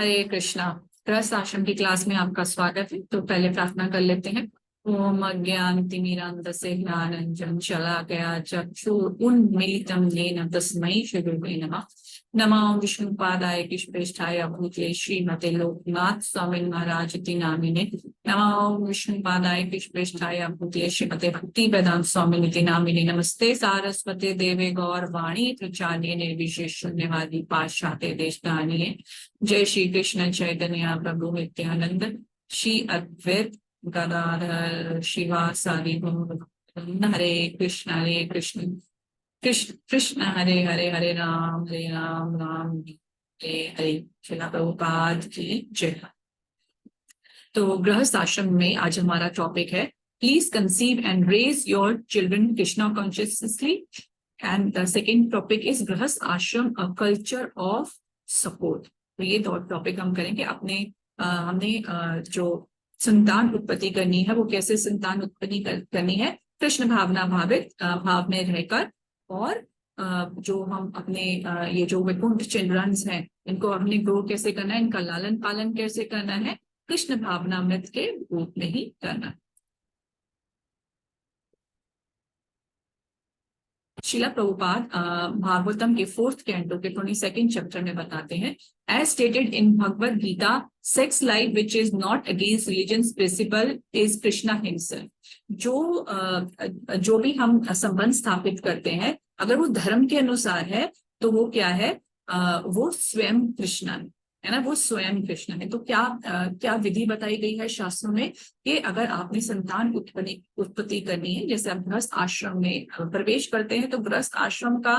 हरे कृष्णा। गृहस्थ आश्रम की क्लास में आपका स्वागत है। तो पहले प्रार्थना कर लेते हैं। ओम अज्ञानतिमिरान्धस्य ज्ञानाञ्जनं शलाकया चक्षुरुन्मीलितं येन तस्मै श्री गुरुवे नमः। नमो विष्णुपादाय कृष्णप्रेष्ठाय भूतले श्रीमते लोकनाथ स्वामी महाराज इति नामिने। नमो विष्णुपादाय कृष्णप्रेष्ठाय भूतले श्रीमते भक्ति वेदांत स्वामी इति नामिने। नमस्ते सारस्वते देवे गौरवाणी प्रचार्ये निर्विशेष शून्यवादी पाश्चात्य देशदानिये। जय श्री कृष्ण चैतन्य प्रभु नित्यानंद श्री अद्वैत गदाधर शिवासादि हरे कृष्ण कृष्ण कृष्ण हरे हरे हरे राम राम हरे हरे। श्रील प्रभुपाद की जय। तो गृहस्थ आश्रम में आज हमारा टॉपिक है please conceive and raise your children Krishna consciously. And the second topic is grihastha ashram a culture of support. तो ये दो टॉपिक हम करेंगे। हमने जो संतान उत्पत्ति करनी है वो कैसे संतान उत्पत्ति करनी है, कृष्ण भावना भावित भाव में रहकर। और जो हम अपने ये जो वैकुंठ चिल्ड्रंस हैं इनको हमने ग्रो कैसे करना है, इनका लालन पालन कैसे करना है, कृष्ण भावनामृत के रूप में ही करना है। शिला प्रभुपाद भागवतम के 4th कैंटो के 22nd चैप्टर में बताते हैं, as stated in Bhagavad Gita, sex life which is not against religion principle is Krishna himself. जो भी हम संबंध स्थापित करते हैं अगर वो धर्म के अनुसार है तो वो क्या है, वो स्वयं कृष्ण है ना, वो स्वयं कृष्ण है। तो क्या विधि बताई गई है शास्त्रों में कि अगर आपने संतान उत्पत्ति करनी है, जैसे आप गृहस्थ आश्रम में प्रवेश करते हैं तो गृहस्थ आश्रम का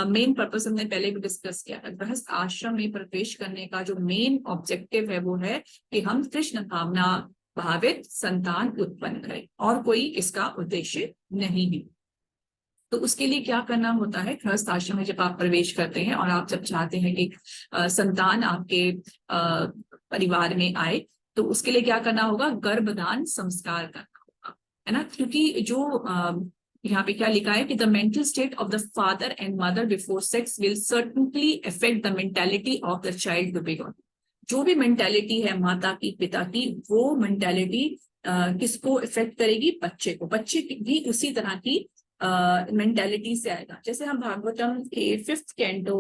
मेन पर्पस हमने पहले भी डिस्कस किया था। गृहस्थ आश्रम में प्रवेश करने का जो मेन ऑब्जेक्टिव है वो है कि हम कृष्ण भावना भावित संतान उत्पन्न करें, और कोई इसका उद्देश्य नहीं है। तो उसके लिए क्या करना होता है, गृहस्थ आश्रम में जब आप प्रवेश करते हैं और आप जब चाहते हैं कि संतान आपके परिवार में आए, तो उसके लिए क्या करना होगा, गर्भदान संस्कार करना होगा, है ना। क्योंकि जो यहाँ पे क्या लिखा है कि the mental state of the father and mother before sex will certainly affect the mentality of the child to be gone. जो भी मेंटेलिटी है माता की पिता की, वो मेंटेलिटी किसको इफेक्ट करेगी, बच्चे को। बच्चे भी उसी तरह की मेंटेलिटी से आएगा। जैसे हम भागवतम के 5th कैंटो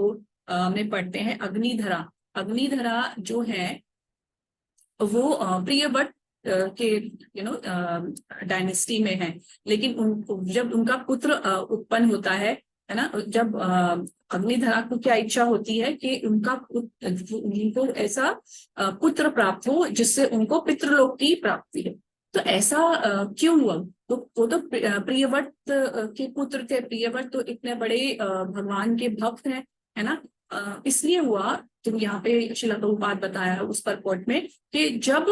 में पढ़ते हैं, अग्निधरा। अग्निधरा जो है वो प्रियवट के डायनेस्टी में है, लेकिन जब उनका पुत्र उत्पन्न होता है ना, जब अग्निधरा को क्या इच्छा होती है कि उनको ऐसा पुत्र प्राप्त हो जिससे उनको पितृलोक की प्राप्ति है। तो ऐसा क्यों हुआ? तो वो तो प्रियवट के पुत्र थे। प्रियवट तो इतने बड़े भगवान के भक्त हैं, है ना। इसलिए हुआ, तो यहाँ पे श्रील प्रभुपाद बताया उस परपोर्ट में कि जब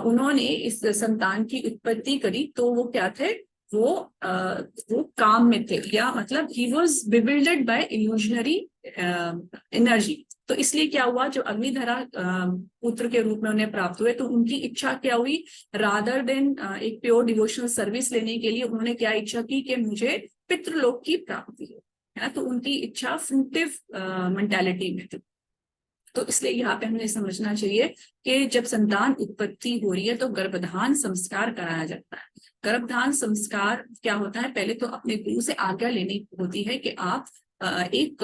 उन्होंने इस संतान की उत्पत्ति करी तो वो क्या थे, वो काम में थे, या मतलब he was bewildered by illusionary energy. तो इसलिए क्या हुआ, जो अग्निधरा पुत्र के रूप में उन्हें प्राप्त हुए, तो उनकी इच्छा क्या हुई, रादर देन एक प्योर डिवोशनल सर्विस लेने के लिए उन्होंने क्या इच्छा की कि मुझे पितृलोक की प्राप्ति हो, है ना। तो उनकी इच्छा फ्रूटिव मेंटालिटी में थी। तो इसलिए यहाँ पे हमें समझना चाहिए कि जब संतान उत्पत्ति हो रही है तो गर्भधान संस्कार कराया जाता है। गर्भधान संस्कार क्या होता है, पहले तो अपने गुरु से आज्ञा लेनी होती है कि आप एक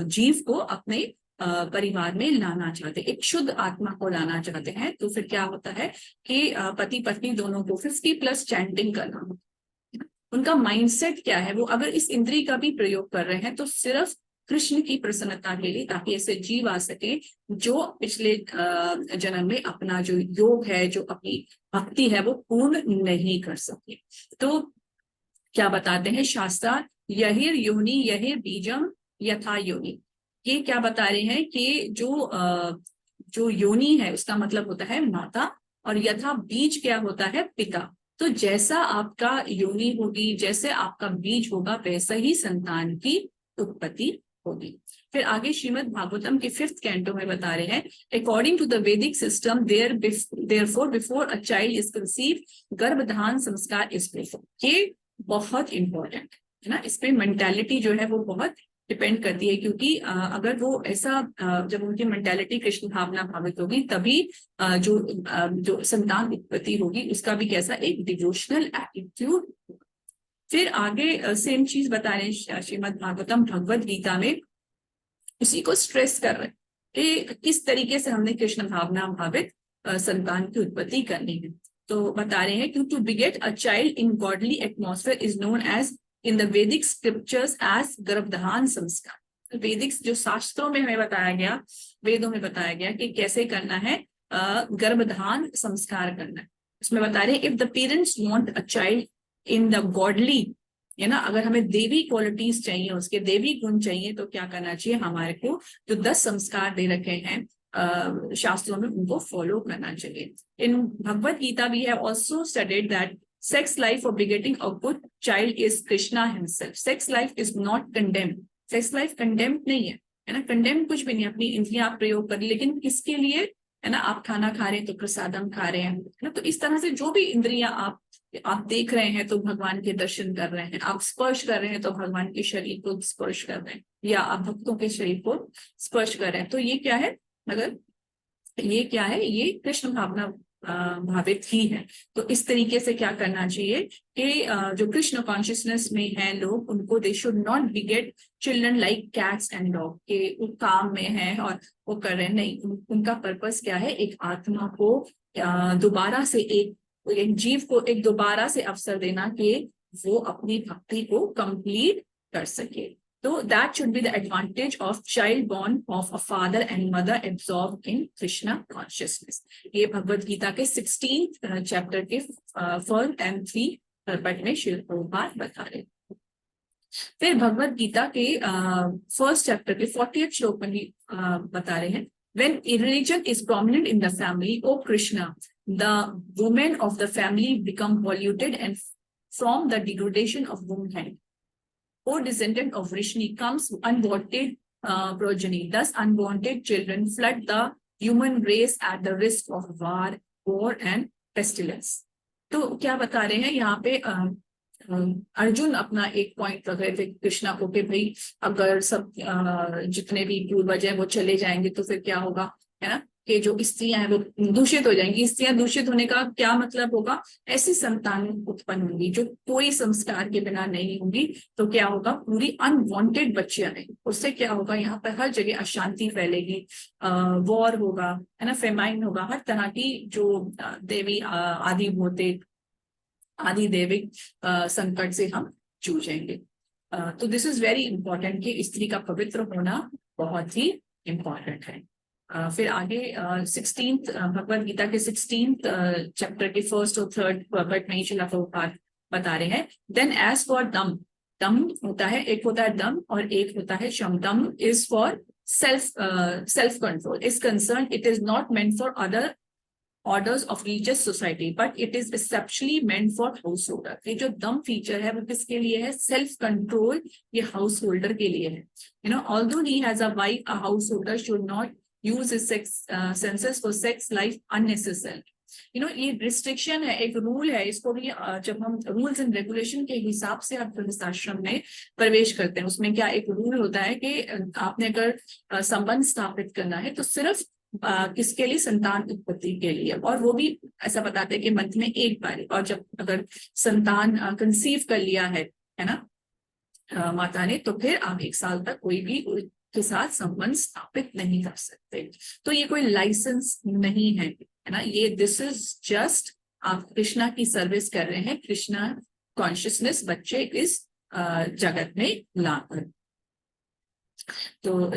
जीव को अपने परिवार में लाना चाहते, एक शुद्ध आत्मा को लाना चाहते हैं। तो फिर क्या होता है कि पति पत्नी दोनों को 50+ चैंटिंग करना होता है। उनका माइंडसेट क्या है, वो अगर इस इंद्री का भी प्रयोग कर रहे हैं तो सिर्फ कृष्ण की प्रसन्नता के लिए, ताकि ऐसे जीव आ सके जो पिछले जन्म में अपना जो योग है, जो अपनी भक्ति है, वो पूर्ण नहीं कर सके। तो क्या बताते हैं शास्त्र, यहिर योनि यहिर बीजम यथा योनि। ये क्या बता रहे हैं कि जो योनि है उसका मतलब होता है माता, और यथा बीज क्या होता है, पिता। तो जैसा आपका योनि होगी, जैसे आपका बीज होगा, वैसा ही संतान की उत्पत्ति होगी। फिर आगे श्रीमद् भागवतम के 5th कैंटो में बता रहे हैं, according to the Vedic system therefore before a child is conceive गर्भधान संस्कार इज परफॉर्म। ये बहुत इंपॉर्टेंट है ना, इसमें मेंटालिटी जो है वो बहुत डिपेंड करती है, क्योंकि अगर वो ऐसा जब उनकी मेंटेलिटी कृष्ण भावना भावित होगी तभी जो संतान उत्पत्ति होगी उसका भी कैसा एक डिवोशनल एटीट्यूड। फिर आगे सेम चीज बता रहे हैं श्रीमद् भागवतम भगवद गीता में, उसी को स्ट्रेस कर रहे हैं कि किस तरीके से हमने कृष्ण भावना भावित संतान की उत्पत्ति करनी है। तो बता रहे हैं कि to beget a child in godly atmosphere is known as in the Vedic scriptures as garbhadhan samskara. वैदिक जो शास्त्रों में हमें बताया गया, वेदों में बताया गया कि कैसे करना है गर्भधान संस्कार करना है। उसमें बता रहे हैं if the parents want a child in the godly, है ना, अगर हमें देवी क्वालिटीज चाहिए, उसके देवी गुण चाहिए, तो क्या करना चाहिए, हमारे को जो 10 संस्कार दे रखे हैं शास्त्रों में उनको फॉलो करना चाहिए। In Bhagavad Gita we have also studied that sex life for begetting a good child is Krishna himself. Sex life is not condemned, sex life condemned नहीं है ना, कंडेम्ड कुछ भी नहीं, अपनी इंद्रियां आप प्रयोग करें, लेकिन किसके लिए, है ना, आप खाना खा रहे हैं तो प्रसादम खा रहे हैं, है ना, तो इस तरह से जो भी इंद्रियां आप देख रहे हैं तो भगवान के दर्शन कर रहे हैं, आप स्पर्श कर रहे हैं तो भगवान के शरीर को स्पर्श कर रहे हैं, या आप भक्तों के शरीर को स्पर्श कर रहे हैं, तो ये क्या है, अगर ये क्या है, ये कृष्ण भावना भावित ही है। तो इस तरीके से क्या करना चाहिए कि जो कृष्ण कॉन्शियसनेस में है लोग, उनको they should not बिगेट children like cats and dog, के वो काम में है और वो कर रहे हैं, नहीं, उनका पर्पस क्या है, एक आत्मा को दोबारा से एक जीव को एक दोबारा से अवसर देना कि वो अपनी भक्ति को कंप्लीट कर सके। तो that should be the advantage of child born of a father and mother absorb in Krishna consciousness. ये भगवत गीता के 16th चैप्टर के 4th and 3rd पार्ट में श्रील प्रभुपाद बता रहे। फिर भगवत गीता के 1st चैप्टर के 40th श्लोक में भी बता रहे हैं, when religion is prominent in the family, O Krishna, the women of the family become polluted and from the degradation of womankind. O descendant of Vrishni comes unwanted progeny. Thus unwanted children flood the human race at the risk of war and pestilence. तो क्या बता रहे हैं यहाँ पे, अर्जुन अपना एक point रख रहे थे कृष्णा को कि भाई अगर सब जितने भी पूर्वज हैं वो चले जाएंगे तो फिर क्या होगा, है ना, कि जो स्त्रियां हैं वो दूषित हो जाएंगी। स्त्रियां दूषित होने का क्या मतलब होगा, ऐसी संतान उत्पन्न होंगी जो कोई संस्कार के बिना नहीं होंगी, तो क्या होगा, पूरी अनवांटेड बच्चियां रहेंगी। उससे क्या होगा, यहाँ पर हर जगह अशांति फैलेगी, वॉर होगा, है ना, फेमाइन होगा, हर तरह की जो देवी आदि भौतिक आदि दैविक संकट से हम जूझेंगे। तो दिस इज वेरी इंपॉर्टेंट कि स्त्री का पवित्र होना बहुत ही इंपॉर्टेंट है। फिर आगे 16th भगवत गीता के 16th चैप्टर के 1st और 3rd पार्ट में श्रील प्रभुपाद बता रहे हैं, देन एज फॉर दम, दम होता है, एक होता है दम और एक होता है शम। Them is for self control is concern, it is not meant for other orders of religious society, but it is exceptionally meant for householder। ये जो दम फीचर है वो किसके लिए है, सेल्फ कंट्रोल, ये हाउस होल्डर के लिए है। You know, although he has a wife, a householder should not use his senses for sex life unnecessarily। You know, ये रिस्ट्रिक्शन है, एक रूल है, इसको भी जब हम रूल्स एंड रेगुलेशन के हिसाब से आप गृहस्थाश्रम में प्रवेश करते हैं, उसमें क्या एक रूल होता है कि आपने अगर संबंध स्थापित करना है तो सिर्फ किसके लिए, संतान उत्पत्ति के लिए, और वो भी ऐसा बताते हैं कि मंथ में एक बार, और जब अगर संतान कंसीव कर लिया है ना माता ने, तो फिर आप 1 साल तक कोई भी के साथ संबंध स्थापित नहीं कर सकते। तो ये कोई लाइसेंस नहीं है, है ना, ये दिस इज जस्ट आप कृष्णा की सर्विस कर रहे हैं, कृष्णा कॉन्शियसनेस बच्चे इस जगत में लाकर। तो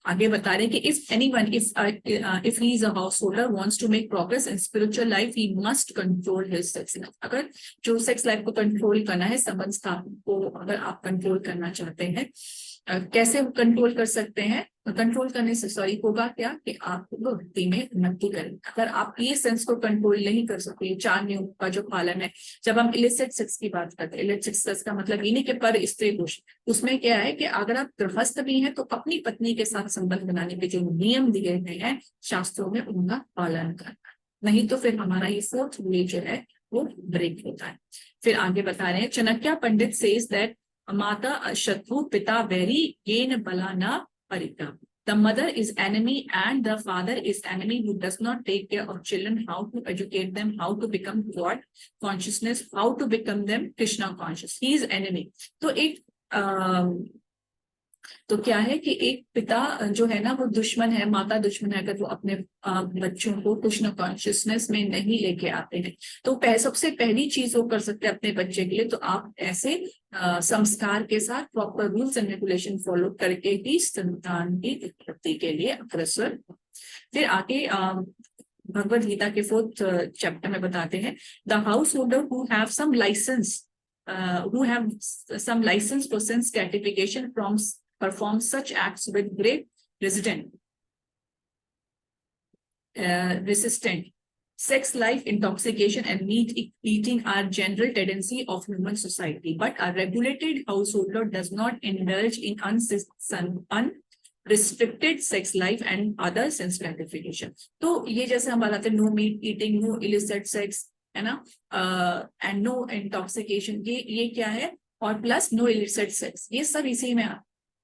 आगे बता रहे हैं कि if anyone if he is a householder wants to make progress in spiritual life he must control his sex life. अगर जो सेक्स लाइफ को कंट्रोल करना है, संबंध स्थापन को अगर आप कंट्रोल करना चाहते हैं, कैसे कंट्रोल कर सकते हैं, कंट्रोल करने से सॉरी होगा क्या कि आप भक्ति में उन्नति करें। अगर आप ये सेंस को कंट्रोल नहीं कर सकते, 4 नियमों का जो पालन है, जब हम इलिसिट सेक्स की बात करते हैं, इलिसिट सेक्स का मतलब ये नहीं कि पर स्त्री पुरुष, उसमें क्या है कि अगर आप गृहस्थ भी हैं तो अपनी पत्नी के साथ संबंध बनाने के जो नियम दिए गए हैं शास्त्रों में, उनका पालन करना, नहीं तो फिर हमारा ये 4th वे जो है वो ब्रेक होता है। फिर आगे बता रहे हैं, चाणक्य पंडित सेज दैट माता शत्रु पिता वैरी येन बला न परिता. The mother is enemy and the father is enemy who does not take care of children, how to educate them, how to become God consciousness, how to become them Krishna conscious. He is enemy. तो क्या है कि एक पिता जो है ना वो दुश्मन है, माता दुश्मन है, अगर वो अपने बच्चों को कृष्ण कॉन्शियसनेस में नहीं लेके आते हैं. तो सबसे पहली चीज वो कर सकते हैं अपने बच्चे के लिए, तो आप ऐसे संस्कार के साथ proper rules and regulation follow करके ही संतान की उत्पत्ति के लिए अग्रसर. फिर आगे भगवद गीता के 4th चैप्टर में बताते हैं, the householder who have some license for sense gratification from perform such acts with great resistant. Sex life, intoxication, and meat eating are general tendency of human society. But a regulated householder does not indulge in unrestricted sex life and other sense gratification. तो ये जैसे हम बताते हैं, no meat eating, no illicit sex, है ना, and no intoxication, ये क्या है, और प्लस no illicit sex, ये सब इसी में आता.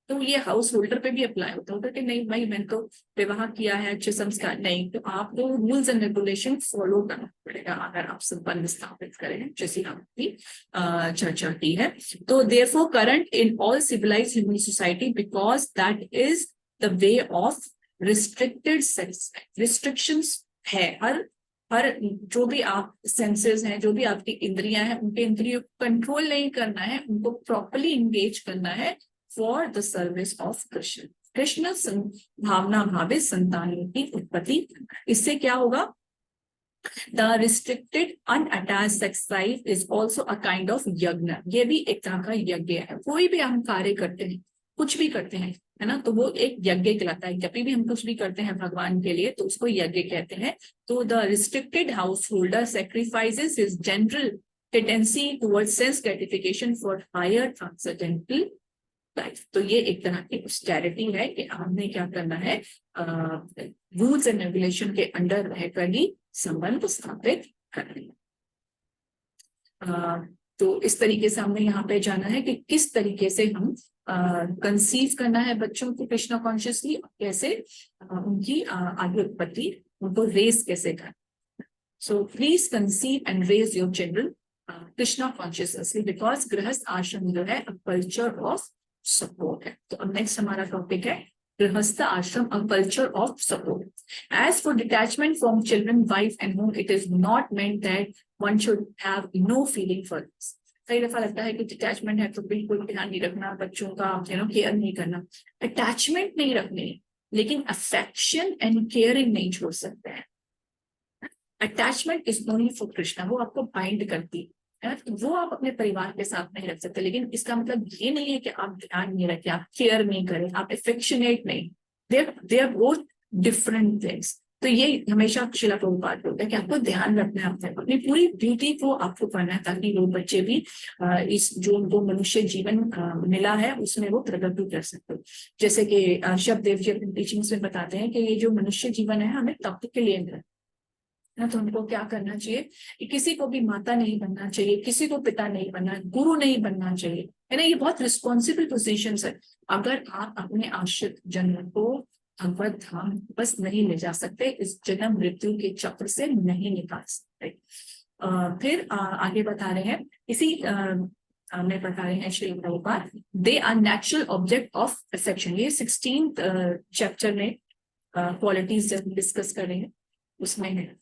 तो ये हाउस होल्डर पे भी अप्लाई होता है कि नहीं भाई मैंने तो विवाह किया है, अच्छे संस्कार नहीं, तो आपको रूल्स एंड रेगुलेशन फॉलो करना पड़ेगा अगर आप संबंध स्थापित करें, जैसे आपकी चर्चा की है. तो therefore current in all civilised human society, because that is the way of restricted sex. Restrictions है, हर जो भी आप सेंसेस हैं, जो भी आपकी इंद्रियां हैं, उनके इंद्रियों को कंट्रोल नहीं करना है, उनको प्रॉपरली इंगेज करना है for the service of Krishna. Krishna भावना भावित संतानों की उत्पत्ति. इससे क्या होगा? The restricted unattached sex life is also a kind of यज्ञ. ये भी एक तरह का यज्ञ है. कोई भी हम कार्य करते हैं, कुछ भी करते हैं, है ना, तो वो एक यज्ञ कहलाता है. कभी भी हम कुछ भी करते हैं भगवान के लिए तो उसको यज्ञ कहते हैं. तो the restricted householder sacrifices his general tendency towards sense gratification for higher transcendental life. तो ये एक तरह की ऑस्टेरिटी है कि हमने क्या करना है, रूल्स एंड रेगुलेशन के अंडर रहकर ही संबंध स्थापित करना है. तो इस तरीके से हमने यहाँ पे जाना है कि किस तरीके से हम कंसीव करना है बच्चों को कृष्णा कॉन्शियसली, कैसे उनकी आगे उत्पत्ति, उनको रेस कैसे करना. So please conceive and raise your children Krishna consciously, because grihastha ashram जो है कल्चर ऑफ सपोर्ट है. तो अब नेक्स्ट हमारा टॉपिक है grihastha ashram, a culture of support. As for detachment from children, wife and home, it is not meant that one should have no feeling for this. कई दफा लगता है कि डिटैचमेंट है तो बिल्कुल ध्यान नहीं रखना बच्चों का, केयर नहीं करना. अटैचमेंट नहीं रखनी, लेकिन अफेक्शन एंड केयरिंग नहीं छोड़ सकते हैं. Attachment is only for Krishna, वो आपको बाइंड करती है, वो आप अपने परिवार के साथ नहीं रख सकते. लेकिन इसका मतलब ये नहीं है कि आप ध्यान नहीं रखें, आप केयर नहीं करें, आप एफेक्शनेट नहीं. They are both different things. तो ये हमेशा शिला प्रभुपाद बोलते हैं कि आपको ध्यान रखना है, अपनी पूरी ब्यूटी को आपको करना है, ताकि वो बच्चे भी इस जो उनको मनुष्य जीवन मिला है उसमें वो प्रगति कर सकते. जैसे कि शब्देव जी अपनी टीचिंग्स में बताते हैं कि ये जो मनुष्य जीवन है हमें तब के लिए मिला ना. तो उनको क्या करना चाहिए कि किसी को भी माता नहीं बनना चाहिए, किसी को पिता नहीं बनना, गुरु नहीं बनना चाहिए, है ना. ये बहुत रिस्पॉन्सिबल पोजीशंस है. अगर आप अपने आश्रित जन्म को भगवत धाम बस नहीं ले जा सकते, इस जन्म मृत्यु के चक्र से नहीं निकाल सकते. फिर आगे बता रहे हैं, इसी में बता रहे हैं Shri Prabhupada, they are natural object of affection. ये 16th चैप्टर में क्वालिटीज जब डिस्कस कर रहे हैं उसमें है.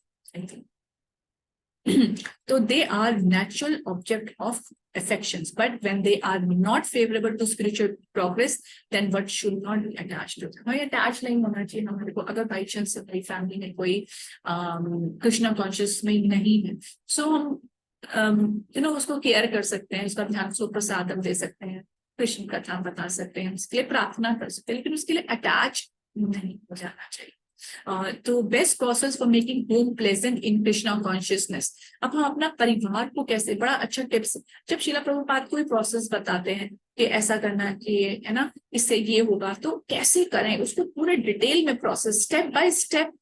So they are natural object of affections, but when they are not favorable to spiritual progress, then what should not be attached to them. Attach नहीं होना चाहिए हमारे को. अगर बाई चांस हमारी फैमिली में कोई कृष्णा कॉन्शियस में नहीं है, सो हम उसको केयर कर सकते हैं, उसका ध्यान सो प्रसादम दे सकते हैं, कृष्ण कथा बता सकते हैं, उसके लिए प्रार्थना कर सकते हैं, लेकिन उसके लिए अटैच नहीं हो जाना चाहिए. तो best process for making home pleasant in Krishna consciousness. अब हम अपना परिवार को कैसे, बड़ा अच्छा टिप्स, जब शिला प्रभुपाद कोई प्रोसेस बताते हैं कि ऐसा करना चाहिए, है ना, इससे ये होगा, तो कैसे करें उसको पूरे डिटेल में process step by step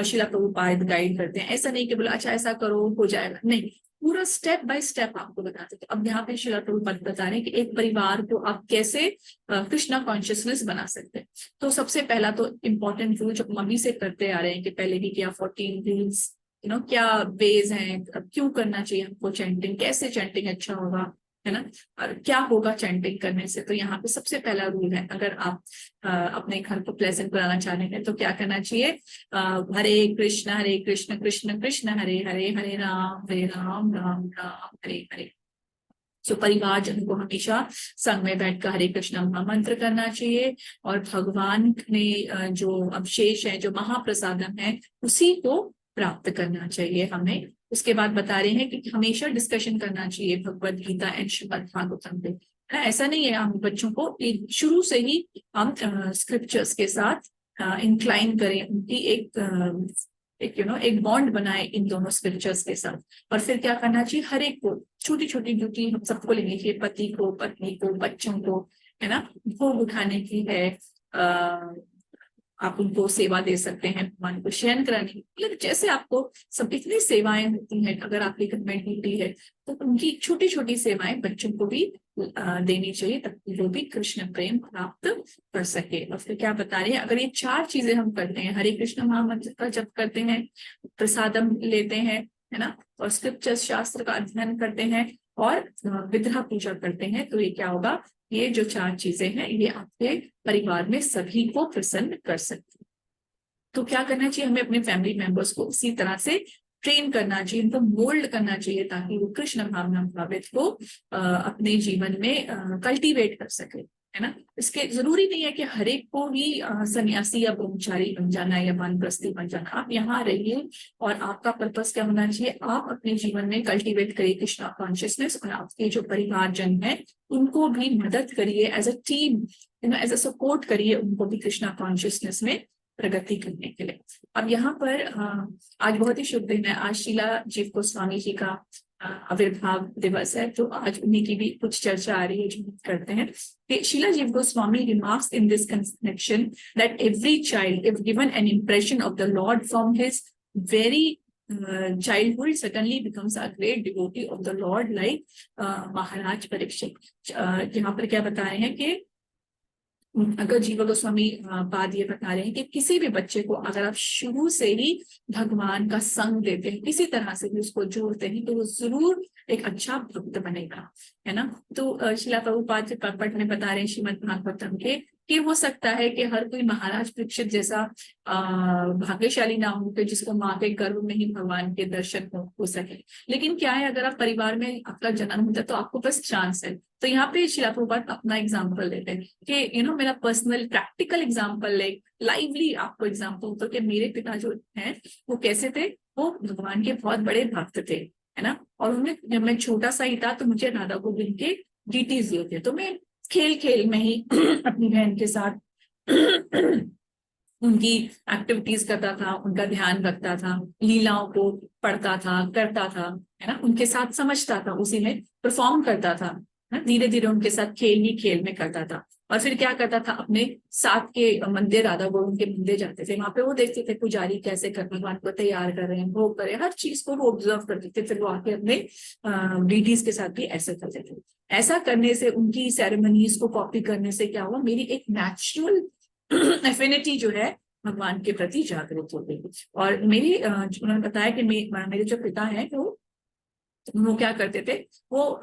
Shila Prabhupada guide करते हैं. ऐसा नहीं कि बोला अच्छा ऐसा करो हो जाएगा, नहीं. पूरा स्टेप बाय स्टेप आपको बताते थे। अब यहाँ पे श्रीला प्रभुपाद बता रहे हैं कि एक परिवार को आप कैसे कृष्णा कॉन्शियसनेस बना सकते हैं। तो सबसे पहला तो इम्पोर्टेंट रूल जो मम्मी से करते आ रहे हैं कि पहले भी किया 14 रूल्स, क्या वेज हैं, क्यों करना चाहिए हमको चैंटिंग, कैसे चैंटिंग अच्छा होगा, है ना, और क्या होगा चैंटिंग करने से। तो यहाँ पे सबसे पहला रूल है, अगर आप अपने घर को प्लेजेंट बनाना चाह रहे हैं तो क्या करना चाहिए, हरे कृष्ण कृष्ण कृष्ण हरे हरे, हरे राम राम राम हरे हरे। तो परिवारजन को हमेशा संग में बैठकर हरे कृष्ण मंत्र करना चाहिए, और भगवान ने जो अवशेष है, जो महाप्रसादम है, उसी को प्राप्त करना चाहिए हमें। उसके बाद बता रहे हैं कि हमेशा डिस्कशन करना चाहिए भगवत गीता एंड श्रीमद् भागवतम पे। ऐसा नहीं है हम बच्चों को शुरू से ही हम स्क्रिप्चर्स के साथ इंक्लाइन करें, उनकी एक बॉन्ड बनाए इन दोनों स्क्रिप्चर्स के साथ। और फिर क्या करना चाहिए, हर एक को छोटी छोटी ड्यूटी हम सबको लेनी चाहिए, पति को, पत्नी को, बच्चों को, है ना, भोग उठाने की है, आप उनको सेवा दे सकते हैं, भगवान को शयन कराने की, मतलब जैसे आपको सब इतनी सेवाएं होती हैं, अगर आपकी घर में ड्यूटी है तो उनकी छोटी छोटी सेवाएं बच्चों को भी देनी चाहिए, ताकि वो भी कृष्ण प्रेम प्राप्त कर सके। और फिर क्या बता रहे हैं, अगर ये 4 चीजें हम करते हैं, हरे कृष्ण महामंत्र का जप करते हैं, प्रसादम लेते हैं, है ना, और स्क्रिप्चर शास्त्र का अध्ययन करते हैं, और विग्रह पूजा करते हैं, तो ये क्या होगा, ये जो 4 चीजें हैं ये आपके परिवार में सभी को प्रसन्न कर सकती है। तो क्या करना चाहिए, हमें अपने फैमिली मेंबर्स को उसी तरह से ट्रेन करना चाहिए, उनको मोल्ड करना चाहिए, ताकि वो कृष्ण भावना भावित को अपने जीवन में कल्टीवेट कर सके, है ना। इसके जरूरी नहीं है कि हर एक को ही सन्यासी या ब्रह्मचारी बन जाना या वानप्रस्थी बन जाना। आप यहाँ रहिए, और आपका पर्पस क्या होना चाहिए, आप अपने जीवन में कल्टीवेट करिए कृष्णा कॉन्शियसनेस, और आपके जो परिवारजन है उनको भी मदद करिए, as a team, as a support करिए उनको भी कृष्णा कॉन्शियसनेस में प्रगति करने के लिए। अब यहाँ पर आज बहुत ही शुभ दिन है, आज शीला जीव गोस्वामी जी का आविर्भाव दिवस है, तो आज उन्हीं की भी कुछ चर्चा आ रही है जो करते हैं कि शीला जीव Goswami remarks in this connection that every child if given an impression of the Lord from his very childhood suddenly becomes a great devotee of the Lord, like महाराज परीक्षित। यहाँ पर क्या बता रहे हैं कि अगर जीव गोस्वामी बात ये बता रहे हैं कि किसी भी बच्चे को अगर आप शुरू से ही भगवान का संग देते हैं, किसी तरह से भी उसको जोड़ते हैं, तो वो जरूर एक अच्छा भक्त बनेगा, है ना। तो शिला प्रभुपाद पट में बता रहे हैं श्रीमद् भागवतम के कि हो सकता है कि हर कोई महाराज परीक्षित जैसा भाग्यशाली ना हो, जिसको माँ के गर्भ में ही भगवान के दर्शन हो सके। लेकिन क्या है, अगर आप परिवार में आपका जन्म होता है तो आपको बस चांस है। तो यहाँ पे शिला प्रभुपाद अपना एग्जाम्पल देते हैं कि मेरा पर्सनल प्रैक्टिकल एग्जाम्पल है, लाइवली आपको एग्जाम्पल, तो कि मेरे पिता जो हैं वो कैसे थे, वो भगवान के बहुत बड़े भक्त थे, है ना। और उन्हें जब मैं छोटा सा ही था तो मुझे राधा गोविंद के डीटीज दिए थे, तो मैं खेल खेल में ही अपनी बहन के साथ उनकी एक्टिविटीज करता था, उनका ध्यान रखता था, लीलाओं को पढ़ता था, करता था, है ना, उनके साथ समझता था, उसी में परफॉर्म करता था, धीरे धीरे उनके साथ खेल ही खेल में करता था। और फिर क्या करता था, अपने साथ के मंदिर, राधा गोविंद के मंदिर जाते थे, वहां पे वो देखते थे पुजारी कैसे कर भगवान को तैयार कर रहे हैं, भोग कर रहे हैं, हर चीज को वो ऑब्जर्व करते थे। फिर वो आके अपने डीटीज के साथ भी ऐसे करते थे। ऐसा करने से, उनकी सेरेमनीज को कॉपी करने से क्या हुआ, मेरी एक नेचुरल एफिनिटी जो है भगवान के प्रति जागृत हो गई। और मेरी उन्होंने बताया कि मेरे जो पिता हैं वो क्या करते थे, वो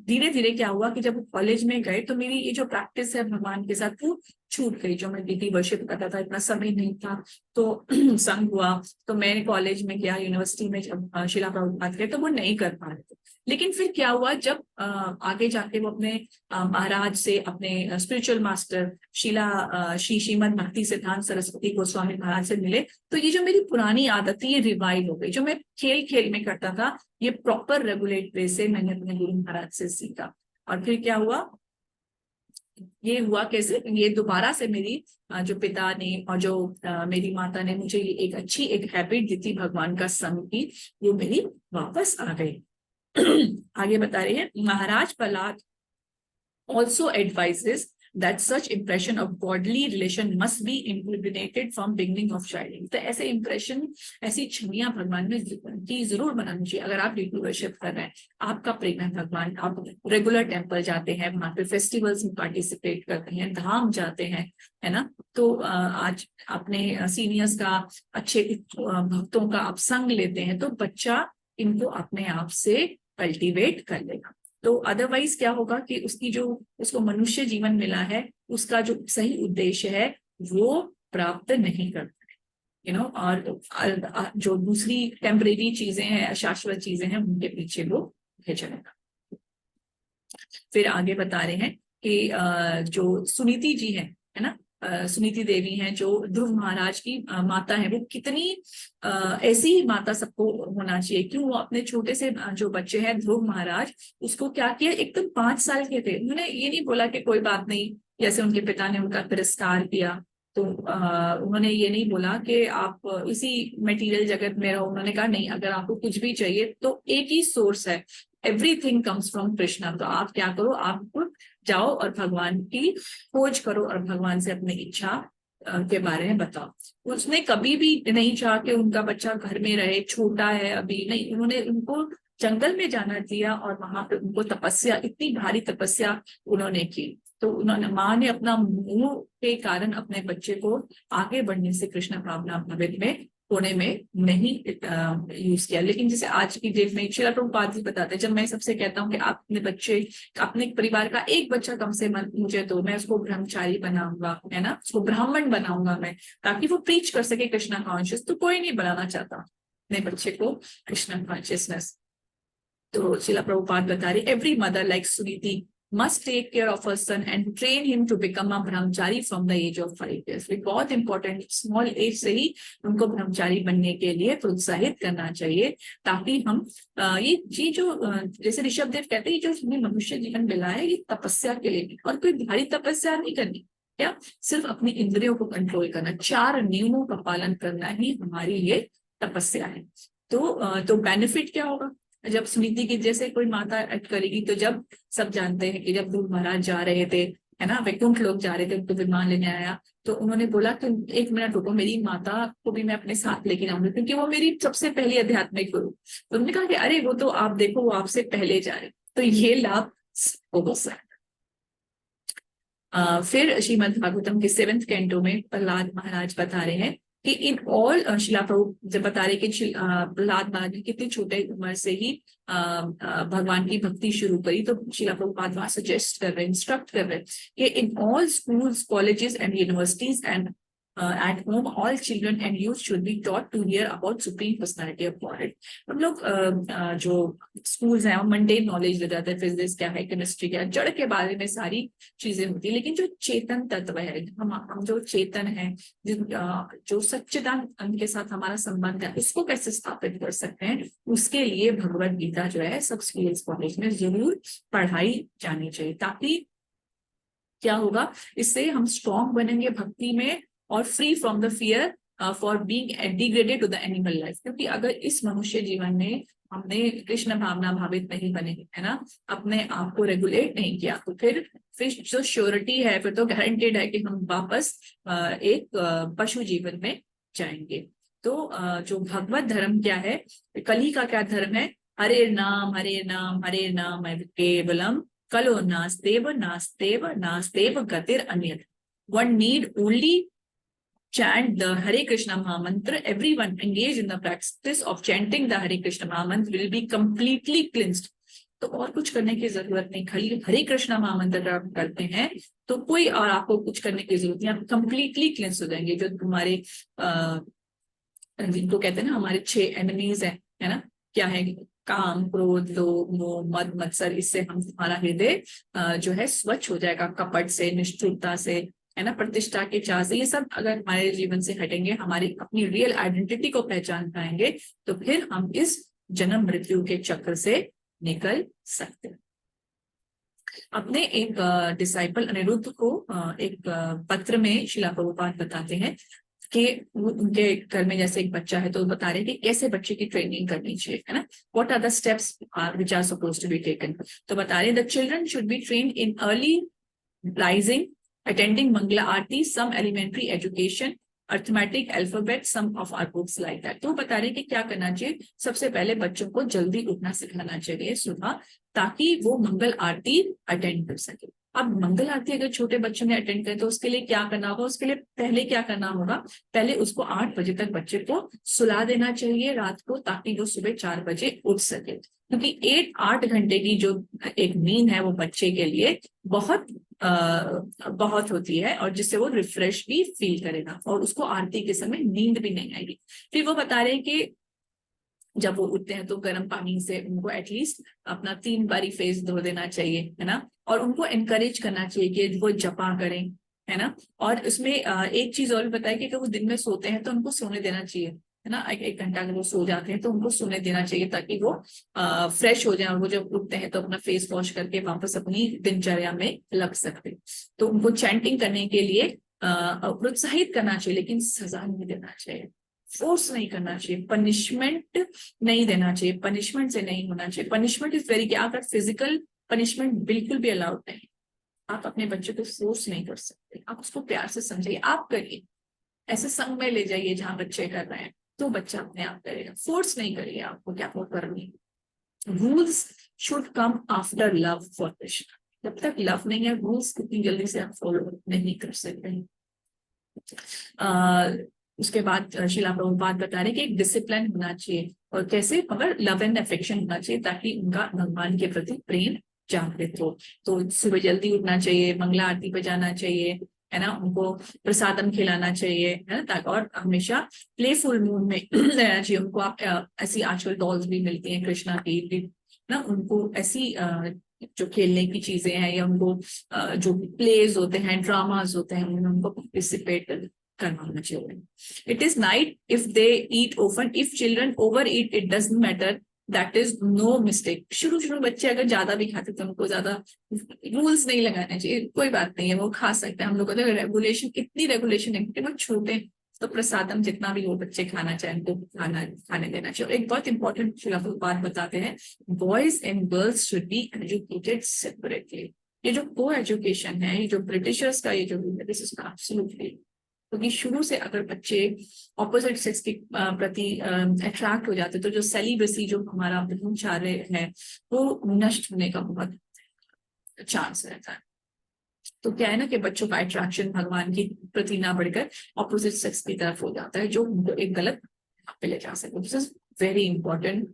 धीरे धीरे क्या हुआ कि जब कॉलेज में गए तो मेरी ये जो प्रैक्टिस है भगवान के साथ वो छूट गई। जो मैं डीटी वर्शिप करता था, इतना समय नहीं था, तो संग हुआ, तो मैंने कॉलेज में गया, यूनिवर्सिटी में जब शिला प्रभुपाद गए तो वो नहीं कर पा रहे थे। लेकिन फिर क्या हुआ, जब आगे जाके वो अपने महाराज से, अपने स्पिरिचुअल मास्टर श्रीमद भक्ति सिद्धांत सरस्वती गोस्वामी महाराज से मिले, तो ये जो मेरी पुरानी आदत थी ये रिवाइव हो गई। जो मैं खेल खेल में करता था, ये प्रॉपर रेगुलेट वे से मैंने अपने गुरु महाराज से सीखा। और फिर क्या हुआ, ये हुआ कैसे, ये दोबारा से मेरी जो पिता ने और जो मेरी माता ने मुझे ये एक अच्छी एक हैबिट दी थी भगवान का संग की, वो मेरी वापस आ गई। आगे बता रहे हैं, महाराज Prahlad also advises that such impression of godly relation must be impregnated from beginning of childhood। तो ऐसे impression, ऐसी छवियां भगवान में की जरूर बनानी चाहिए। अगर आप डीपी वर्शिप कर रहे हैं, आपका प्रेम है भगवान, आप रेगुलर टेम्पल जाते हैं, वहां पे फेस्टिवल्स में पार्टिसिपेट करते हैं, धाम जाते हैं, है ना, तो आज अपने सीनियर्स का, अच्छे भक्तों का आप संग लेते हैं, तो बच्चा इनको अपने आप से कल्टीवेट कर लेगा। तो अदरवाइज क्या होगा कि उसकी जो उसको मनुष्य जीवन मिला है, उसका जो सही उद्देश्य है वो प्राप्त नहीं करता है, यू नो, और जो दूसरी टेम्परेरी चीजें हैं, अशाश्वत चीजें हैं, उनके पीछे वो चलेगा। फिर आगे बता रहे हैं कि जो सुनीति जी है ना, सुनीति देवी हैं जो ध्रुव महाराज की माता है, वो कितनी ऐसी माता सबको होना चाहिए। क्यों? वो अपने छोटे से जो बच्चे हैं ध्रुव महाराज, उसको क्या किया, एकदम 5 साल के थे, उन्होंने ये नहीं बोला कि कोई बात नहीं, जैसे उनके पिता ने उनका तिरस्कार किया, तो उन्होंने ये नहीं बोला कि आप इसी मटेरियल जगत में रहो। उन्होंने कहा नहीं, अगर आपको कुछ भी चाहिए तो एक ही सोर्स है, एवरीथिंग कम्स फ्रॉम कृष्णा। तो आप क्या करो, आप जाओ और भगवान की खोज करो और भगवान से अपनी इच्छा के बारे में बताओ। उसने कभी भी नहीं चाहा कि उनका बच्चा घर में रहे, छोटा है अभी, नहीं, उन्होंने उनको जंगल में जाना दिया और वहां पे उनको तपस्या, इतनी भारी तपस्या उन्होंने की। तो उन्होंने, माँ ने अपना मुंह के कारण अपने बच्चे को आगे बढ़ने से कृष्ण भावना भावित में होने में नहीं यूज किया। लेकिन जैसे आज की डेट में श्रील प्रभुपाद जी बताते हैं, जब मैं सबसे कहता हूँ कि आप अपने बच्चे, अपने परिवार का एक बच्चा कम से कम मुझे दो, मैं उसको ब्रह्मचारी बनाऊंगा, है ना, उसको ब्राह्मण बनाऊंगा मैं, ताकि वो प्रीच कर सके कृष्णा कॉन्शियस। तो कोई नहीं बनाना चाहता अपने बच्चे को कृष्णा कॉन्शियसनेस। तो श्रील प्रभुपाद बता रही, every mother like Suniti must take care of her son and train him to become a brahmachari from the age of 5 years। बहुत इंपॉर्टेंट, स्मॉल एज से ही उनको ब्रह्मचारी बनने के लिए प्रोत्साहित करना चाहिए, ताकि हम ये जो जैसे ऋषभ देव कहते हैं, जो हमें मनुष्य जीवन मिला है ये तपस्या के लिए, और कोई भारी तपस्या नहीं करनी, क्या सिर्फ अपनी इंद्रियों को कंट्रोल करना, 4 नियमों का पालन करना ही हमारी ये तपस्या है। तो बेनिफिट क्या होगा जब सुनीति की जैसे कोई माता एक्ट करेगी? तो जब सब जानते हैं कि जब ध्रुव महाराज जा रहे थे, है ना, वैकुंठ लोग जा रहे थे, उनको विमान लेने आया, तो उन्होंने बोला कि 1 मिनट रुको, मेरी माता को भी मैं अपने साथ लेके जाऊंगी, क्योंकि वो मेरी सबसे पहली आध्यात्मिक गुरु। तो उन्होंने कहा कि अरे वो तो आप देखो, वो आपसे पहले जा रहे। तो ये लाभ हो सकता है। फिर श्रीमद् भागवतम के 7th कैंटो में प्रहलाद महाराज बता रहे हैं कि इन ऑल, शिला प्रभु जब बता रहे कि प्रहलाद महाराज ने कितनी छोटे उम्र से ही भगवान की भक्ति शुरू करी, तो शिला प्रभुपाद वहां सजेस्ट कर रहे हैं, इंस्ट्रक्ट कर रहे हैं कि in all schools, colleges and universities and at home all children and youth should be taught to hear about supreme personality of Godhead। हम लोग जो स्कूल्स हैं, मंडेन नॉलेज दे जाते हैं, फिजिक्स क्या है, केमिस्ट्री क्या है, जड़ के बारे में सारी चीजें होती है, लेकिन जो चेतन तत्व है, हम जो चेतन है, जो सच्चिदानंद के साथ हमारा संबंध है, उसको कैसे स्थापित कर सकते हैं, उसके लिए भगवत गीता जो है सब स्कूल्स कॉलेज में जरूर पढ़ाई जानी चाहिए। ताकि क्या होगा, इससे हम स्ट्रॉन्ग बनेंगे भक्ति में और free from the fear for being degraded to the animal life. क्योंकि अगर इस मनुष्य जीवन में हमने कृष्ण भावना भावित नहीं बने, है ना, अपने आप को रेगुलेट नहीं किया, तो फिर जो श्योरिटी है, फिर तो गारंटेड है कि हम वापस एक पशु जीवन में जाएंगे। तो जो भगवत धर्म क्या है, कली का क्या धर्म है, हरे नाम हरे नाम हरे नाम केवलम कलो नास्तेव नास्तेव नास्तेव गतिर अन्यथ। One need only chant the Hare Krishna Mahamantra. Everyone engaged in the practice of chanting the Hare Krishna Mahamantra will be completely cleansed। तो और कुछ करने की जरूरत नहीं, खाली हरे कृष्णा महामंत्र आप करते हैं तो कोई और आपको कुछ करने की जरूरत नहीं, आप कंप्लीटली क्लिंस हो जाएंगे। जो तुम्हारे जिनको कहते हैं ना हमारे 6 एनिमीज है ना, क्या है, काम, क्रोध, लोभ, मोह, मद, मत्सर, इससे हम हमारा हृदय जो है स्वच्छ हो जाएगा, कपट से, निष्ठुरता से, है ना, प्रतिष्ठा के चाह से, ये सब अगर हमारे जीवन से हटेंगे, हमारी अपनी रियल आइडेंटिटी को पहचान पाएंगे, तो फिर हम इस जन्म मृत्यु के चक्र से निकल सकते हैं। अपने एक डिसाइपल अनिरुद्ध को एक पत्र में श्रील प्रभुपाद बताते हैं कि उनके घर में जैसे एक बच्चा है, तो बता रहे हैं कि कैसे बच्चे की ट्रेनिंग करनी चाहिए, है ना, what are the steps which are supposed to be taken. तो बता रहे हैं the children should be trained in early rising attending Mangala Aarti, some elementary education, arithmetic, alphabet, some of our books like that. तो बता रहे कि क्या करना चाहिए। सबसे पहले बच्चों को जल्दी उठना सिखाना चाहिए सुबह, ताकि वो मंगल आरती अटेंड कर सके। अब मंगल आरती अगर छोटे बच्चों ने अटेंड करें तो उसके लिए क्या करना होगा, उसके लिए पहले क्या करना होगा, पहले उसको 8 बजे तक बच्चे को सुला देना चाहिए रात को, ताकि वो सुबह 4 बजे उठ सके। क्योंकि 8 घंटे की जो एक नींद है वो बच्चे के लिए बहुत बहुत होती है, और जिससे वो रिफ्रेश भी फील करेगा और उसको आरती के समय नींद भी नहीं आएगी। फिर वो बता रहे हैं कि जब वो उठते हैं तो गर्म पानी से उनको एटलीस्ट अपना 3 बारी फेस धो देना चाहिए, है ना। और उनको एनकरेज करना चाहिए कि वो जपा करें, है ना। और उसमें एक चीज और भी बताया कि वो दिन में सोते हैं तो उनको सोने देना चाहिए, है ना। 1 घंटा अगर वो सो जाते हैं तो उनको सोने देना चाहिए, ताकि वो फ्रेश हो जाए, और वो जब उठते हैं तो अपना फेस वॉश करके वापस अपनी दिनचर्या में लग सकते। तो उनको चैंटिंग करने के लिए प्रोत्साहित करना चाहिए, लेकिन सजा नहीं देना चाहिए, फोर्स नहीं करना चाहिए, पनिशमेंट नहीं देना चाहिए, पनिशमेंट से नहीं होना चाहिए। पनिशमेंट इज वेरी, क्या अगर फिजिकल पनिशमेंट बिल्कुल भी अलाउड नहीं। आप अपने बच्चे को फोर्स नहीं कर सकते, आप उसको प्यार से समझाइए, आप करिए, ऐसे संग में ले जाइए जहां बच्चे कर रहे हैं, तो बच्चा अपने आप करेगा। फोर्स नहीं करिए आपको क्या वो करनी। Rules should come after love for Krishna. जब तक लव नहीं है, रूल्स कितनी जल्दी से आप फॉलो नहीं कर सकते। उसके बाद शिला प्रभुपाद बता रहे कि एक डिसिप्लिन होना चाहिए, और कैसे, मगर लव एंड अफेक्शन होना चाहिए, ताकि उनका भगवान के प्रति प्रेम जागृत हो। तो सुबह जल्दी उठना चाहिए, मंगला आरती पे जाना चाहिए, है ना, उनको प्रसादम खिलाना चाहिए, है ना, ताकि, और हमेशा प्लेफुल मूड में रहना चाहिए उनको। आप ऐसी आजकल डॉल्स भी मिलती हैं कृष्णा की ना, उनको ऐसी जो खेलने की चीजें हैं, या उनको जो प्लेज होते हैं, ड्रामाज होते हैं, उनमें उनको पार्टिसिपेट करवाना चाहिए। It is night if they eat often, if children over eat it doesn't matter, that is no mistake. शुरू शुरू बच्चे अगर ज्यादा भी खाते तो उनको ज्यादा रूल्स नहीं लगाने चाहिए, कोई बात नहीं है, वो खा सकते हैं। हम लोग कहते हैं रेगुलेशन, इतनी रेगुलेशन है कि वो छोटे, तो प्रसादम जितना भी वो बच्चे खाना चाहें तो खाने देना चाहिए। और एक बहुत इंपॉर्टेंट बात बताते हैं, boys and girls should be educated separately. ये जो को एजुकेशन है, ये जो ब्रिटिशर्स का ये जो दिस इज एब्सोल्युटली, क्योंकि शुरू से अगर बच्चे ऑपोजिट सेक्स के प्रति अट्रैक्ट हो जाते तो जो सेलिब्रेसी जो हमारा ब्रह्मचार्य है वो नष्ट होने का बहुत चांस रहता है। तो क्या है ना कि बच्चों का अट्रैक्शन भगवान की प्रति ना बढ़कर ऑपोजिट सेक्स की तरफ हो जाता है, जो उनको एक गलत पे ले जा सकते। This is very important.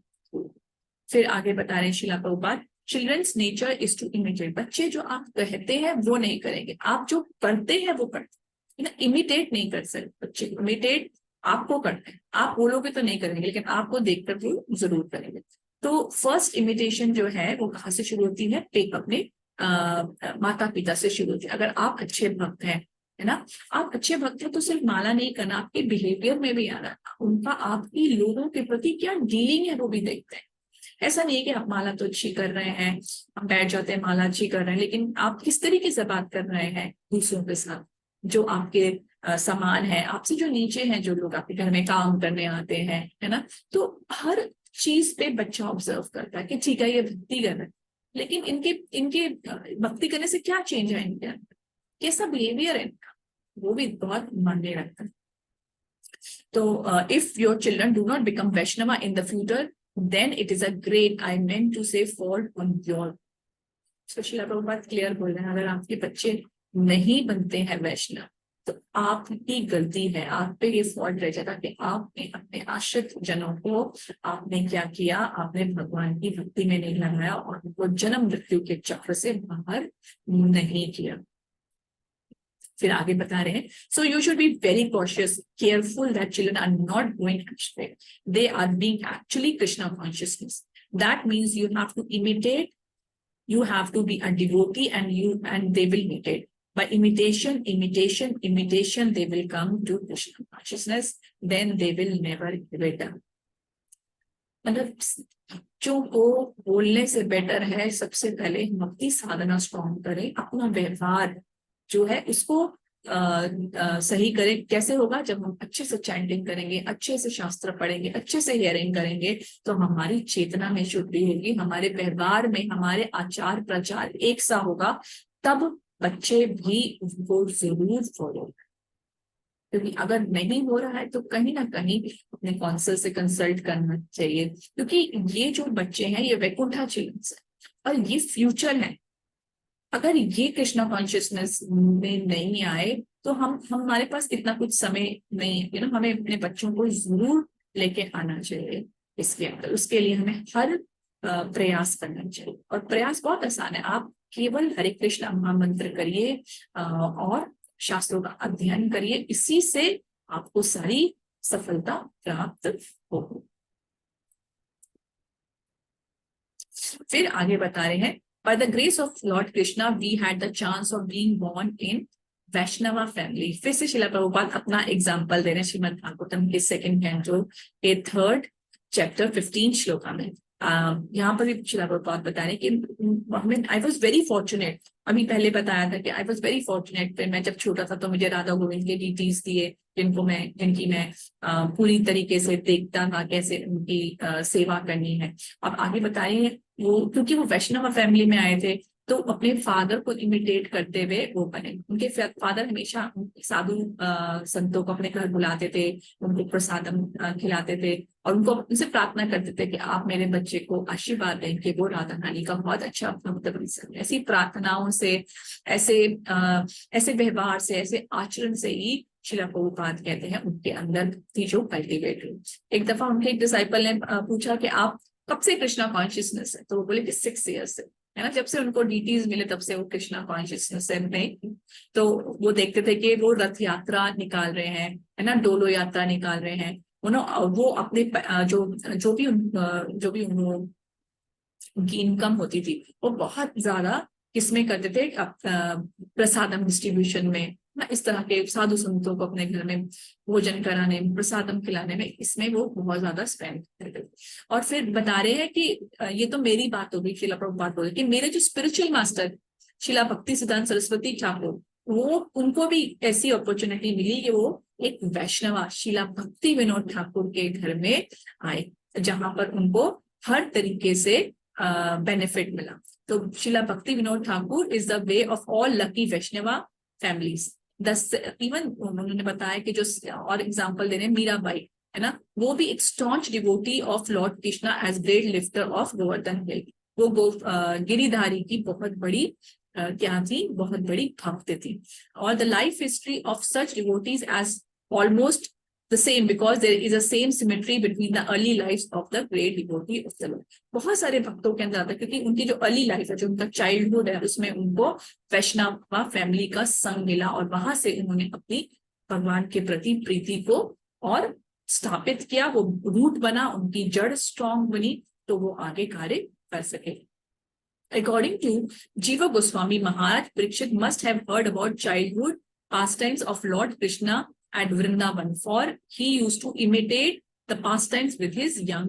फिर आगे बता रहे हैं Srila Prabhupada, children's nature is to imitate. बच्चे जो आप कहते हैं वो नहीं करेंगे, आप जो करते हैं वो करते हैं, ना, इमिटेट नहीं कर सकते बच्चे। इमिटेट आपको करते हैं, आप बोलोगे तो नहीं करेंगे, लेकिन आपको देखकर वो जरूर करेंगे। तो फर्स्ट इमिटेशन जो है वो कहाँ से शुरू होती है, अपने माता पिता से शुरू होती है। अगर आप अच्छे भक्त हैं, है ना, आप अच्छे भक्त हैं, तो सिर्फ माला नहीं करना, आपके बिहेवियर में भी आना, उनका आपकी लोगों के प्रति क्या डीलिंग है वो भी देखते हैं। ऐसा नहीं है कि आप माला तो अच्छी कर रहे हैं, आप बैठ जाते हैं माला अच्छी कर रहे हैं, लेकिन आप किस तरीके से बात कर रहे हैं दूसरों के साथ, जो आपके समान है, आपसे जो नीचे हैं, जो लोग आपके घर में काम करने आते हैं, है ना। तो हर चीज पे बच्चा ऑब्जर्व करता है कि ठीक है ये भक्ति कर रहे हैं, लेकिन इनके इनके भक्ति करने से क्या चेंज है इनके अंदर, कैसा बिहेवियर है इनका, वो भी बहुत मायने रखता है। तो if your children do not become Vaishnava in the future, then it is a great, I meant to say, fault on your। Shila Prabhupada clear बोल रहे हैं, अगर आपके बच्चे नहीं बनते हैं वैष्णव तो आपकी गलती है, आप पे ये फॉल्ट रह जाता कि आपने अपने आश्रित जनों को आपने क्या किया, आपने भगवान की भक्ति में नहीं लगाया और उनको जन्म मृत्यु के चक्र से बाहर नहीं किया। फिर आगे बता रहे हैं, so you should be very cautious, careful that children are not going astray, they are being actually Krishna consciousness। That means you have to imitate, you have to be a devotee, and they will imitate. By imitation, they will come to Krishna consciousness, then they will never give it up। मतलब बच्चों को बोलने से better है सबसे पहले भक्ति साधना strong करें, अपना व्यवहार जो है उसको सही करें। कैसे होगा, जब हम अच्छे से चैंटिंग करेंगे, अच्छे से शास्त्र पढ़ेंगे, अच्छे से हियरिंग करेंगे, तो हमारी चेतना में शुद्धि होगी, हमारे व्यवहार में, हमारे आचार प्रचार एक सा होगा, तब बच्चे भी उनको जरूर फॉलो, क्योंकि अगर नहीं हो रहा है तो कहीं ना कहीं अपने काउंसलर से कंसल्ट करना चाहिए, क्योंकि ये जो बच्चे हैं ये वैकुंठा चिल्ड्रंस है और ये फ्यूचर है। अगर ये कृष्णा कॉन्शियसनेस में नहीं आए तो हम हमारे पास इतना कुछ समय नहीं है, हमें अपने बच्चों को जरूर लेके आना चाहिए इसके अंदर। उसके लिए हमें हर प्रयास करना चाहिए, और प्रयास बहुत आसान है। आप केवल हरे कृष्णा महामंत्र करिए और शास्त्रों का अध्ययन करिए, इसी से आपको सारी सफलता प्राप्त होगी। फिर आगे बता रहे हैं, by the grace of Lord Krishna we had the chance of being born in Vaishnava family. फिर से शिला प्रभुपाद अपना एग्जाम्पल दे रहे हैं श्रीमद् भागवतम के सेकंड कैंटो के 3rd चैप्टर 15 श्लोका में। यहाँ पर भी शिला प्रभुपाद बता रहे हैं कि आई वॉज वेरी फॉर्चुनेट, अभी पहले बताया था कि आई वॉज वेरी फॉर्चुनेट। फिर मैं जब छोटा था तो मुझे राधा गोविंद के डीटीज दिए जिनकी मैं पूरी तरीके से देखता था कैसे उनकी सेवा करनी है। अब आगे बताइए, वो क्योंकि वो वैष्णव फैमिली में आए थे तो अपने फादर को इमिटेट करते हुए वो बने। उनके फादर हमेशा साधु संतों को अपने घर बुलाते थे, उनको प्रसादम खिलाते थे और उनसे प्रार्थना करते थे कि आप मेरे बच्चे को आशीर्वाद दें कि वो राधा रानी का बहुत अच्छा भक्त बन सके। ऐसी प्रार्थनाओं से, ऐसे व्यवहार से, ऐसे आचरण से ही शिला प्रभुपाद कहते हैं उनके अंदर थी जो कल्टिवेट हुई। एक दफा उनके एक डिसाइपल ने पूछा कि आप कब से कृष्णा कॉन्शियसनेस है, तो वो बोले कि 6 ईयर्स से, है ना। जब से उनको डीटीज मिले तब से वो कृष्णा कॉन्शियसनेस में। तो वो देखते थे कि वो रथ यात्रा निकाल रहे हैं, है ना, डोलो यात्रा निकाल रहे हैं, वो अपने जो भी उनकी इनकम होती थी वो बहुत ज्यादा किसमें करते थे, प्रसादम डिस्ट्रीब्यूशन में ना, इस तरह के साधु संतों को अपने घर में भोजन कराने में, प्रसादम खिलाने में, इसमें वो बहुत ज्यादा स्पेंड करते थे। और फिर बता रहे हैं कि ये तो मेरी बात होगी, शिला प्रभुपाद बोले कि मेरे जो स्पिरिचुअल मास्टर शिला भक्ति सिद्धांत सरस्वती ठाकुर, वो उनको भी ऐसी अपॉर्चुनिटी मिली कि वो एक वैष्णवा शिला भक्ति विनोद ठाकुर के घर में आए, जहां पर उनको हर तरीके से बेनिफिट मिला। तो Srila Bhakti Vinoda Thakur is the way of all lucky Vaishnava families. Even उन्होंने बताया कि जो और एग्जांपल दे रहे हैं मीराबाई, है ना, वो भी एक staunch devotee of Lord Krishna as great lifter of Govardhan hill. वो गिरिधारी की बहुत बड़ी क्या थी, बहुत बड़ी भक्त थी। और the life history of such devotees as almost the same because there is a same symmetry between the early lives of the great devotee of the Lord। बहुत सारे भक्तों के अंदर आता है क्योंकि उनकी जो अर्ली लाइफ है, जो उनका चाइल्डहुड है, उसमें उनको वैष्णव फैमिली का संग मिला और वहां से उन्होंने अपनी भगवान के प्रति प्रीति को और स्थापित किया, वो रूट बना, उनकी जड़ स्ट्रॉन्ग बनी, तो वो आगे कार्य कर सके। According to Jiva Goswami Maharaj, Parikshit must have heard about childhood pastimes of Lord Krishna at Vrindavan, for he used to imitate the pastimes with his young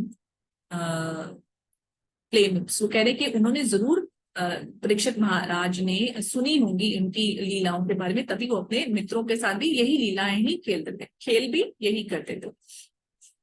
playmates। वो कह रहे कि उन्होंने जरूर परीक्षित महाराज ने सुनी होंगी इनकी लीलाओं के बारे में, तभी वो अपने मित्रों के साथ भी यही लीलाएं ही खेलते थे, खेल भी यही करते थे।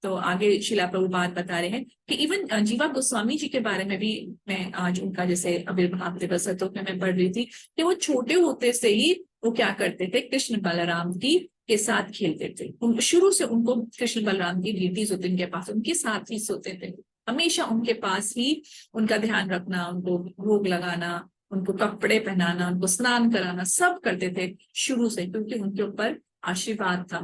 तो आगे शिला प्रभुपाद बता रहे हैं कि इवन जीवा गोस्वामी जी के बारे में भी मैं आज उनका जैसे आविर्भाव दिवस है तो मैं पढ़ रही थी कि वो छोटे होते से ही वो क्या करते थे, कृष्ण बलराम की के साथ खेलते थे। शुरू से उनको कृष्ण बलराम की ड्यूटीज होती उनके पास, उनके साथ ही सोते थे, हमेशा उनके पास ही उनका ध्यान रखना, उनको भोग लगाना, उनको कपड़े पहनाना, उनको स्नान कराना, सब करते थे शुरू से, क्योंकि उनके ऊपर आशीर्वाद था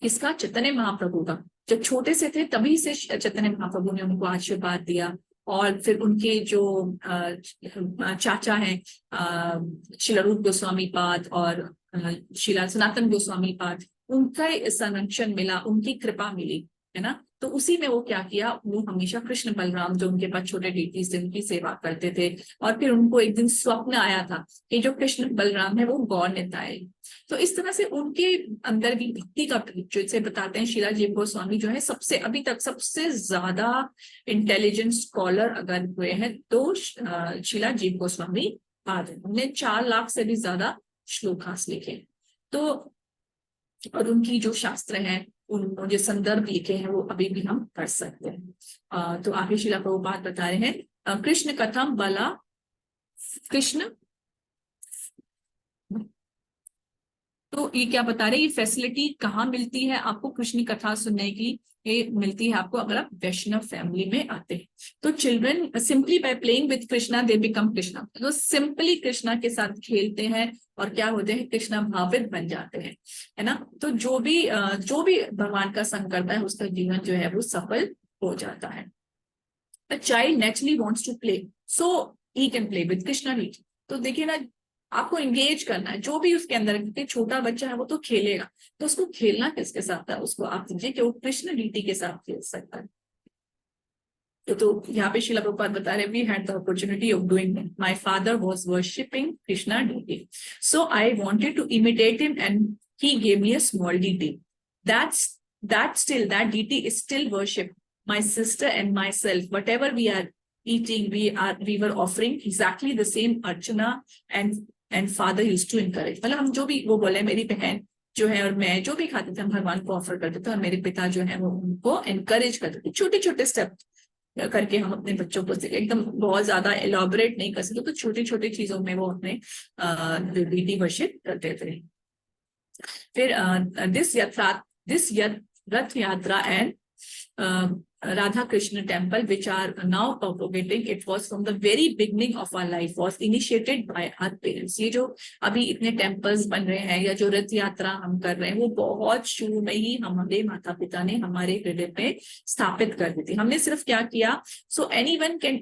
किसका, चैतन्य महाप्रभु का। जब छोटे से थे तभी से चैतन्य महाप्रभु ने उनको आशीर्वाद दिया। और फिर उनके जो चाचा हैं शिला रूप गोस्वामी पाद और शिला सनातन गोस्वामी पाद, उनका संरक्षण मिला, उनकी कृपा मिली, है ना। तो उसी में वो क्या किया, वो हमेशा कृष्ण बलराम जो उनके पास छोटे डीटीज थे उनकी सेवा करते थे। और फिर उनको एक दिन स्वप्न आया था कि जो कृष्ण बलराम है वो गौर निताय। तो इस तरह से उनके अंदर भी भक्ति का जो इसे बताते हैं शिला जीव गोस्वामी जो है सबसे अभी तक सबसे ज्यादा इंटेलिजेंट स्कॉलर अगर हुए हैं तो शिला जीव गोस्वामी पाद है। उन्होंने 4 लाख से भी ज्यादा श्लोकास लिखे। तो और उनकी जो शास्त्र हैं, उन जो संदर्भ लिखे हैं वो अभी भी हम पढ़ सकते हैं। तो आगे शिला प्रभुपाद बता रहे हैं कृष्ण कथम बला कृष्ण तो ये क्या बता रहे हैं, ये फैसिलिटी कहाँ मिलती है आपको कृष्ण कथा सुनने की? ये मिलती है आपको अगर आप वैष्णव फैमिली में आते हैं। तो children simply by playing with Krishna they become Krishna, तो सिंपली कृष्णा के साथ खेलते हैं और क्या होते हैं, कृष्णा भावित बन जाते हैं, है ना। तो जो भी भगवान का संग करता है उसका जीवन जो है वो सफल हो जाता है। A child naturally wants to play, so he can play with Krishna deity। तो देखिए ना, आपको एंगेज करना है जो भी उसके अंदर है, क्योंकि छोटा बच्चा है वो तो खेलेगा, तो उसको खेलना किसके साथ है, उसको आप दीजिए कि वो कृष्ण डीटी के साथ खेल सकता है। तो यहाँ पे शिला प्रभुपाद बता रहे, we had the opportunity of doing that, my father was worshipping Krishna deity, so I wanted to imitate him and he gave me a small deity, that deity is still worshipped, my sister and myself, whatever we are eating, we were offering exactly the same archana, and father used to encourage, मतलब हम जो भी वो बोले, मेरी बहन जो है और मैं जो भी खाते थे हम भगवान को ऑफर करते थे, और मेरे पिता जो है वो उनको एनकरेज करते थे। छोटे छोटे स्टेप करके हम अपने बच्चों को एकदम बहुत ज्यादा एलॉबरेट नहीं कर सकते, तो छोटी छोटी चीजों में वो अपने डीटी वर्शिप करते थे। फिर दिस रथ यात्रा and Radha Krishna temple, which are now propagating, it was from the very beginning of our life, was initiated by our parents। ये जो अभी इतने टेम्पल्स बन रहे हैं या जो रथ यात्रा हम कर रहे हैं, वो बहुत शुरू में ही हमारे माता पिता ने हमारे हृदय में स्थापित कर दी थी। हमने सिर्फ क्या किया, so anyone can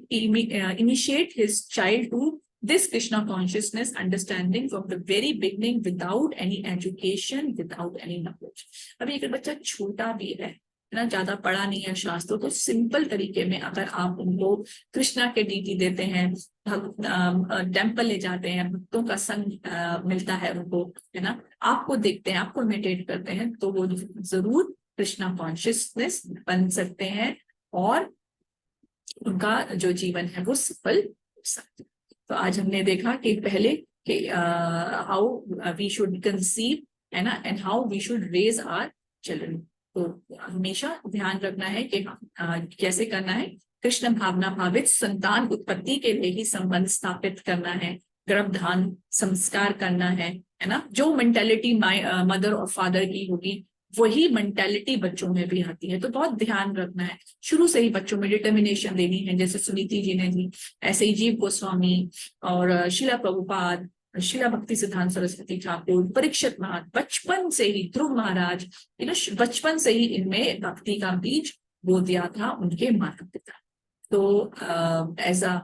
initiate his child to this Krishna consciousness understanding from the very beginning without any education, without any knowledge। अभी अगर बच्चा छोटा भी है ना, ज्यादा पढ़ा नहीं है शास्त्रों, तो सिंपल तरीके में अगर आप उनको कृष्णा के डीटी देते हैं, टेम्पल ले जाते हैं, भक्तों का संग मिलता है उनको, है ना, आपको देखते हैं, आपको इमिटेट करते हैं, तो वो जरूर कृष्णा कॉन्शियसनेस बन सकते हैं और उनका जो जीवन है वो सफल हो सकता है। तो आज हमने देखा कि पहले कि हाउ वी शुड कंसीव, है ना, and how we should raise our children. तो हमेशा ध्यान रखना है कि कैसे करना है, कृष्ण भावना भावित संतान उत्पत्ति के लिए ही संबंध स्थापित करना है, गर्भधान संस्कार करना है ना। जो मेंटेलिटी मदर और फादर की होगी वही मेंटेलिटी बच्चों में भी आती है। तो बहुत ध्यान रखना है, शुरू से ही बच्चों में डिटर्मिनेशन देनी है, जैसे सुनीति जी ने दी, ऐसे ही जीव गोस्वामी और शिला प्रभुपाद, शिला भक्ति सिद्धांत सरस्वती ठाकुर, परीक्षित महाराज, बचपन से ही ध्रुव महाराज, बचपन से ही इनमें भक्ति का बीज बो दिया था उनके माता पिता। तो एज अ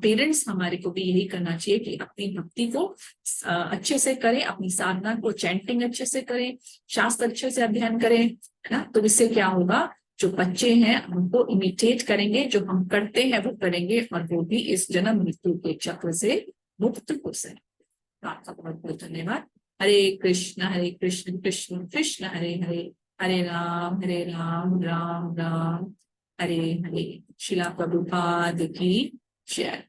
पेरेंट्स हमारे को भी यही करना चाहिए कि अपनी भक्ति को अच्छे से करें, अपनी साधना को चैंटिंग अच्छे से करें, शास्त्र अच्छे से अध्ययन करें, है ना। तो इससे क्या होगा, जो बच्चे हैं उनको इमिटेट करेंगे, जो हम करते हैं वो करेंगे, और वो भी इस जन्म मृत्यु के चक्र से मुक्त हो सके। आपका बहुत बहुत धन्यवाद। हरे कृष्ण कृष्ण कृष्ण हरे हरे, हरे राम राम राम हरे हरे। शिला प्रभुपाद की जय।